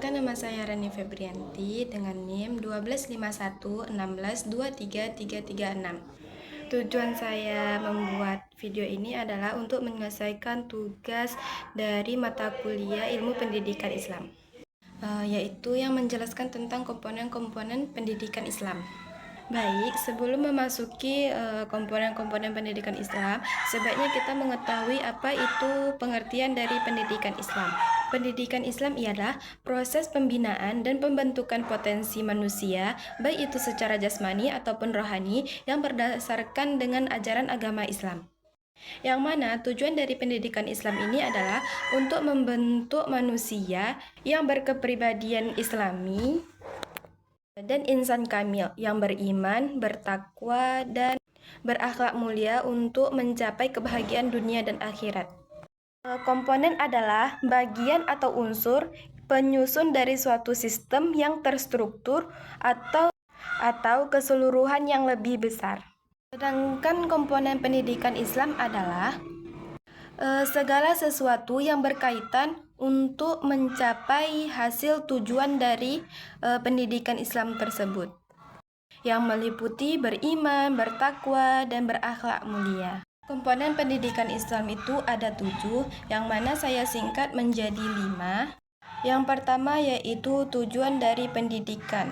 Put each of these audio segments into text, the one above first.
Perkenalkan, nama saya Rani Febrianti dengan NIM 1251162336. Tujuan saya membuat video ini adalah untuk menyelesaikan tugas dari mata kuliah Ilmu Pendidikan Islam, yaitu yang menjelaskan tentang komponen-komponen pendidikan Islam. Baik, sebelum memasuki komponen-komponen pendidikan Islam, sebaiknya kita mengetahui apa itu pengertian dari pendidikan Islam. Pendidikan Islam ialah proses pembinaan dan pembentukan potensi manusia, baik itu secara jasmani ataupun rohani, yang berdasarkan dengan ajaran agama Islam. Yang mana tujuan dari pendidikan Islam ini adalah untuk membentuk manusia yang berkepribadian Islami dan insan kamil yang beriman, bertakwa, dan berakhlak mulia untuk mencapai kebahagiaan dunia dan akhirat. Komponen adalah bagian atau unsur penyusun dari suatu sistem yang terstruktur atau keseluruhan yang lebih besar. Sedangkan komponen pendidikan Islam adalah segala sesuatu yang berkaitan untuk mencapai hasil tujuan dari pendidikan Islam tersebut, yang meliputi beriman, bertakwa, dan berakhlak mulia. Komponen pendidikan Islam itu ada 7, yang mana saya singkat menjadi 5. Yang pertama yaitu tujuan dari pendidikan.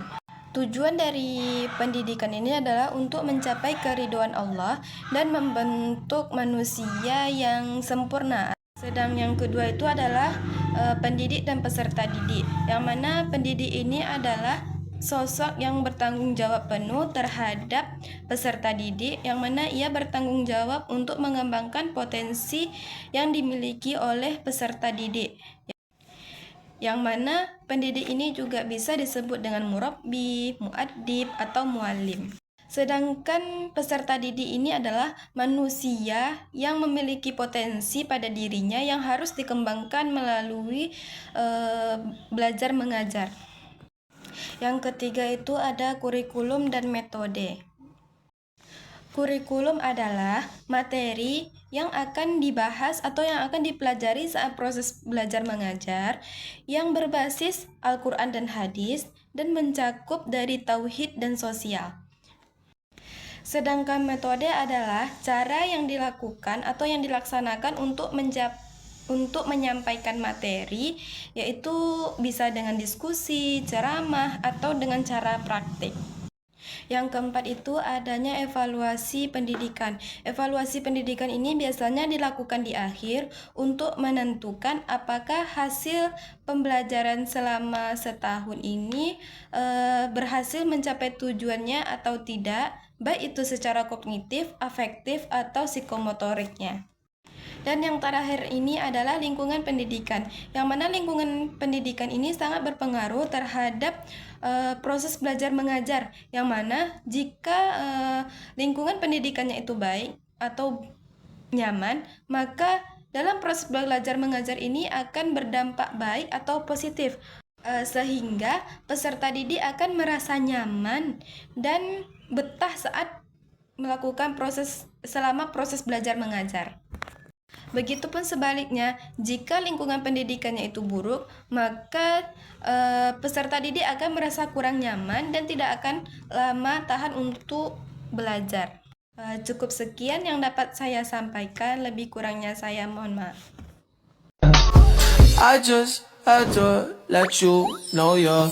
Tujuan dari pendidikan ini adalah untuk mencapai keridhaan Allah dan membentuk manusia yang sempurna. Sedang yang kedua itu adalah pendidik dan peserta didik, yang mana pendidik ini adalah sosok yang bertanggung jawab penuh terhadap peserta didik, yang mana ia bertanggung jawab untuk mengembangkan potensi yang dimiliki oleh peserta didik, yang mana pendidik ini juga bisa disebut dengan murabbi, muaddib, atau muallim. Sedangkan peserta didik ini adalah manusia yang memiliki potensi pada dirinya yang harus dikembangkan melalui belajar mengajar. Yang ketiga itu ada kurikulum dan metode. Kurikulum adalah materi yang akan dibahas atau yang akan dipelajari saat proses belajar mengajar, yang berbasis Al-Quran dan hadis dan mencakup dari tauhid dan sosial. Sedangkan metode adalah cara yang dilakukan atau yang dilaksanakan untuk menyampaikan materi, yaitu bisa dengan diskusi, ceramah, atau dengan cara praktik. Yang keempat itu adanya evaluasi pendidikan. Evaluasi pendidikan ini biasanya dilakukan di akhir untuk menentukan apakah hasil pembelajaran selama setahun ini berhasil mencapai tujuannya atau tidak, baik itu secara kognitif, afektif, atau psikomotoriknya. Dan yang terakhir ini adalah lingkungan pendidikan, yang mana lingkungan pendidikan ini sangat berpengaruh terhadap proses belajar mengajar, yang mana jika lingkungan pendidikannya itu baik atau nyaman, maka dalam proses belajar mengajar ini akan berdampak baik atau positif, sehingga peserta didik akan merasa nyaman dan betah saat melakukan selama proses belajar mengajar. Begitupun sebaliknya, jika lingkungan pendidikannya itu buruk, maka peserta didik akan merasa kurang nyaman dan tidak akan lama tahan untuk belajar. Cukup sekian yang dapat saya sampaikan, lebih kurangnya saya mohon maaf. I just had to let you know you're